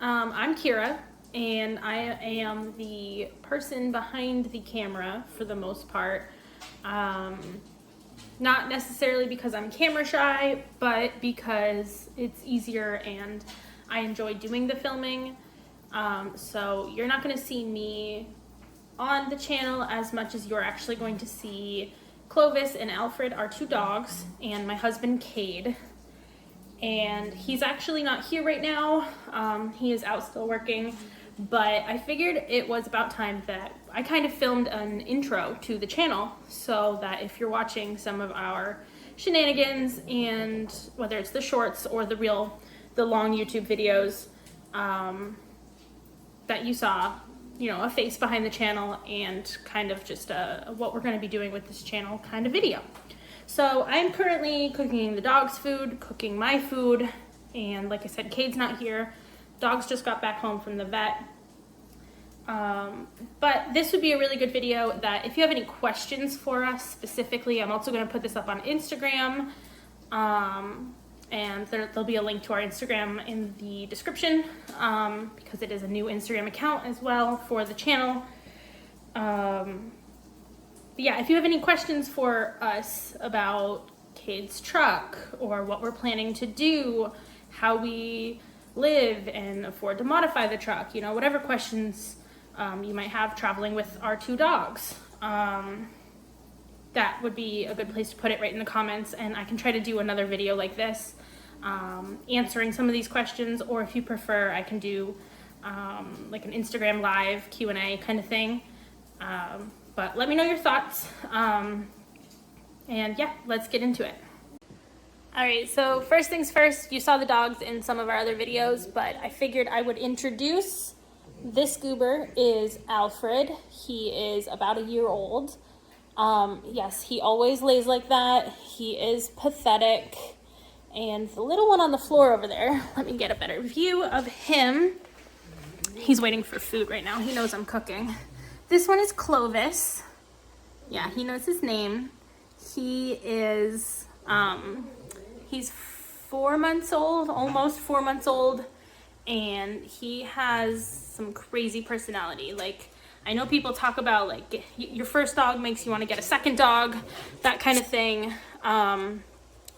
I'm Kiera, and I am the person behind the camera for the most part. Not necessarily because I'm camera shy, but because it's easier and I enjoy doing the filming. So you're not going to see me on the channel as much as you're actually going to see Clovis and Alfred, our two dogs, and my husband Kade. And he's actually not here right now. He is out still working, but I figured it was about time that I kind of filmed an intro to the channel so that if you're watching some of our shenanigans, and whether it's the shorts or the long YouTube videos, that you saw, a face behind the channel and kind of just what we're going to be doing with this channel kind of video. So I'm currently cooking the dogs' food, cooking my food, and like I said, Kade's not here. Dogs just got back home from the vet. But this would be a really good video that if you have any questions for us specifically, I'm also going to put this up on Instagram, and there'll be a link to our Instagram in the description, because it is a new Instagram account as well for the channel. Yeah, if you have any questions for us about Kade's truck or what we're planning to do, how we live and afford to modify the truck, whatever questions you might have traveling with our two dogs, that would be a good place to put it, right in the comments, and I can try to do another video like this, answering some of these questions, or if you prefer, I can do like an Instagram live Q&A kind of thing. But let me know your thoughts, and yeah, let's get into it. Alright, so first things first, you saw the dogs in some of our other videos, but I figured I would introduce this goober. Is Alfred. He is about a year old. Yes, he always lays like that. He is pathetic. And the little one on the floor over there, let me get a better view of him. He's waiting for food right now. He knows I'm cooking. This one is Clovis. Yeah, he knows his name. He is, he's 4 months old, almost 4 months old, and he has some crazy personality. Like, I know people talk about, like, your first dog makes you want to get a second dog, that kind of thing.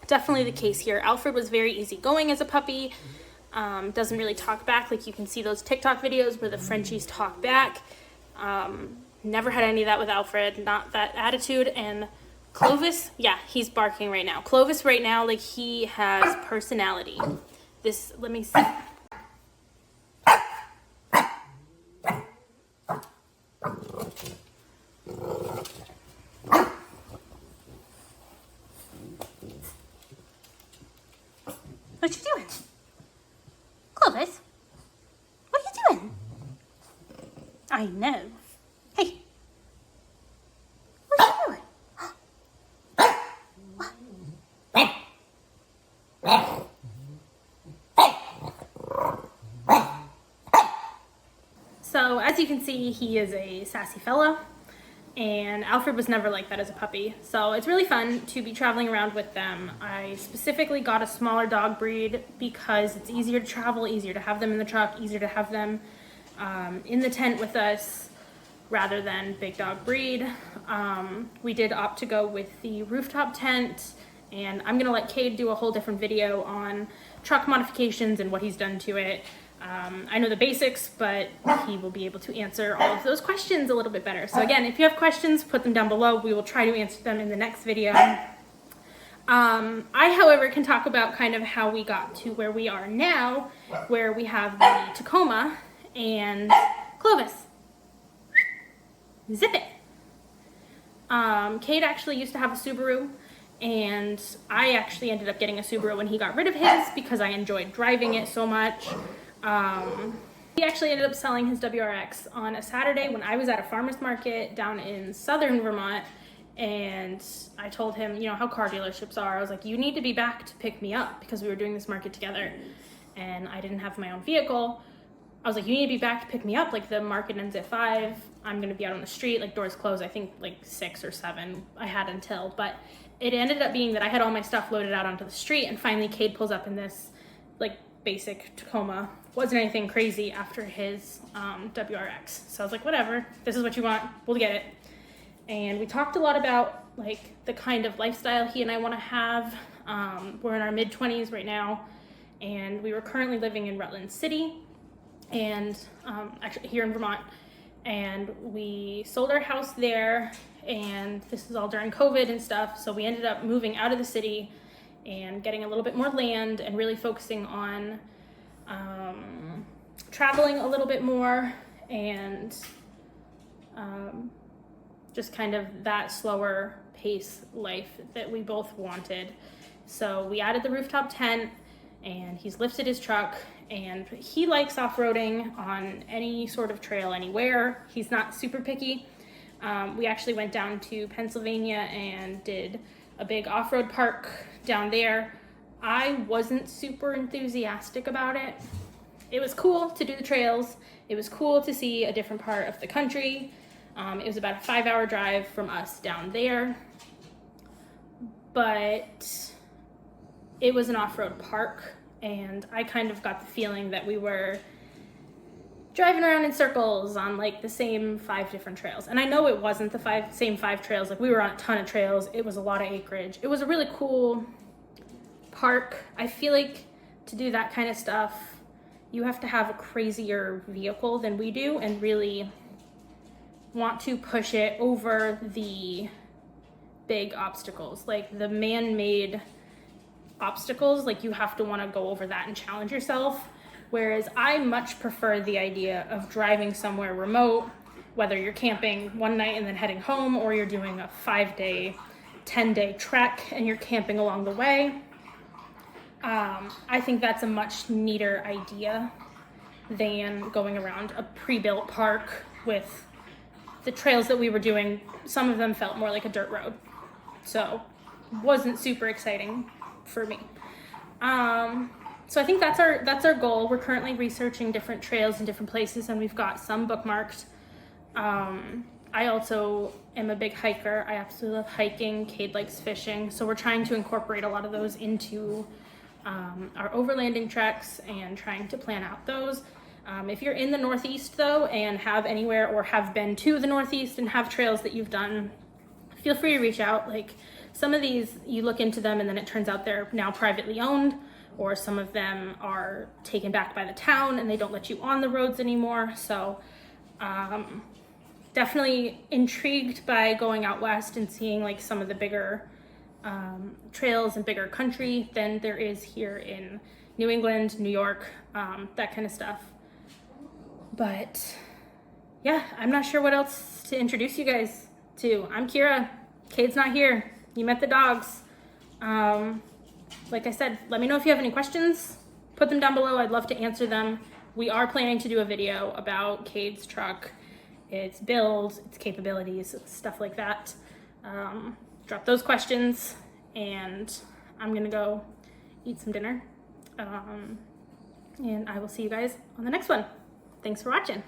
Definitely the case here. Alfred was very easygoing as a puppy, doesn't really talk back. Like, you can see those TikTok videos where the Frenchies talk back. Never had any of that with Alfred, not that attitude. And Clovis, yeah, he's barking right now. Clovis right now, like, he has personality. Let me see. What you doing? Clovis? What are you doing? I know. Hey. What are you doing? So, as you can see, he is a sassy fella, and Alfred was never like that as a puppy. So it's really fun to be traveling around with them. I specifically got a smaller dog breed because it's easier to travel, easier to have them in the truck, easier to have them in the tent with us rather than big dog breed. We did opt to go with the rooftop tent, and I'm gonna let Kade do a whole different video on truck modifications and what he's done to it. I know the basics, but he will be able to answer all of those questions a little bit better. So again, if you have questions, put them down below. We will try to answer them in the next video. I, however, can talk about kind of how we got to where we are now, where we have the Tacoma and Clovis. Zip it. Kade actually used to have a Subaru, and I actually ended up getting a Subaru when he got rid of his because I enjoyed driving it so much. He actually ended up selling his WRX on a Saturday when I was at a farmer's market down in southern Vermont, and I told him, how car dealerships are. I was like, you need to be back to pick me up, because we were doing this market together and I didn't have my own vehicle. I was like, you need to be back to pick me up. Like, the market ends at 5. I'm going to be out on the street. Like, doors close, I think, like 6 or 7. I had until, but it ended up being that I had all my stuff loaded out onto the street, and finally Kade pulls up in this, like, basic Tacoma. Wasn't anything crazy after his WRX. So I was like, whatever, this is what you want, we'll get it. And we talked a lot about like the kind of lifestyle he and I want to have. We're in our mid-20s right now, and we were currently living in Rutland City, and actually here in Vermont, and we sold our house there, and this is all during COVID and stuff, so we ended up moving out of the city and getting a little bit more land and really focusing on traveling a little bit more, and just kind of that slower pace life that we both wanted. So we added the rooftop tent, and he's lifted his truck, and he likes off-roading on any sort of trail anywhere. He's not super picky. We actually went down to Pennsylvania and did a big off-road park down there. I wasn't super enthusiastic about it. It was cool to do the trails. It was cool to see a different part of the country. It was about a 5-hour drive from us down there, but it was an off-road park, and I kind of got the feeling that we were driving around in circles on like the same 5 different trails. And I know it wasn't the same 5 trails. Like, we were on a ton of trails. It was a lot of acreage. It was a really cool park. I feel like to do that kind of stuff, you have to have a crazier vehicle than we do and really want to push it over the big obstacles, like the man-made obstacles. Like, you have to want to go over that and challenge yourself. Whereas I much prefer the idea of driving somewhere remote, whether you're camping one night and then heading home, or you're doing a 5-day, 10-day trek and you're camping along the way. I think that's a much neater idea than going around a pre-built park with the trails that we were doing. Some of them felt more like a dirt road, so wasn't super exciting for me. So I think that's our goal. We're currently researching different trails in different places, and we've got some bookmarked. I also am a big hiker. I absolutely love hiking. Kade likes fishing, so we're trying to incorporate a lot of those into our overlanding treks and trying to plan out those. If you're in the Northeast though, and have anywhere or have been to the Northeast and have trails that you've done, feel free to reach out. Like, some of these, you look into them and then it turns out they're now privately owned, or some of them are taken back by the town and they don't let you on the roads anymore. So definitely intrigued by going out west and seeing like some of the bigger trails and bigger country than there is here in New England, New York, that kind of stuff. But yeah, I'm not sure what else to introduce you guys to. I'm Kiera. Kade's not here. You met the dogs. Like I said, let me know if you have any questions. Put them down below. I'd love to answer them. We are planning to do a video about Kade's truck, its build, its capabilities, stuff like that. Drop those questions, and I'm gonna go eat some dinner. And I will see you guys on the next one. Thanks for watching.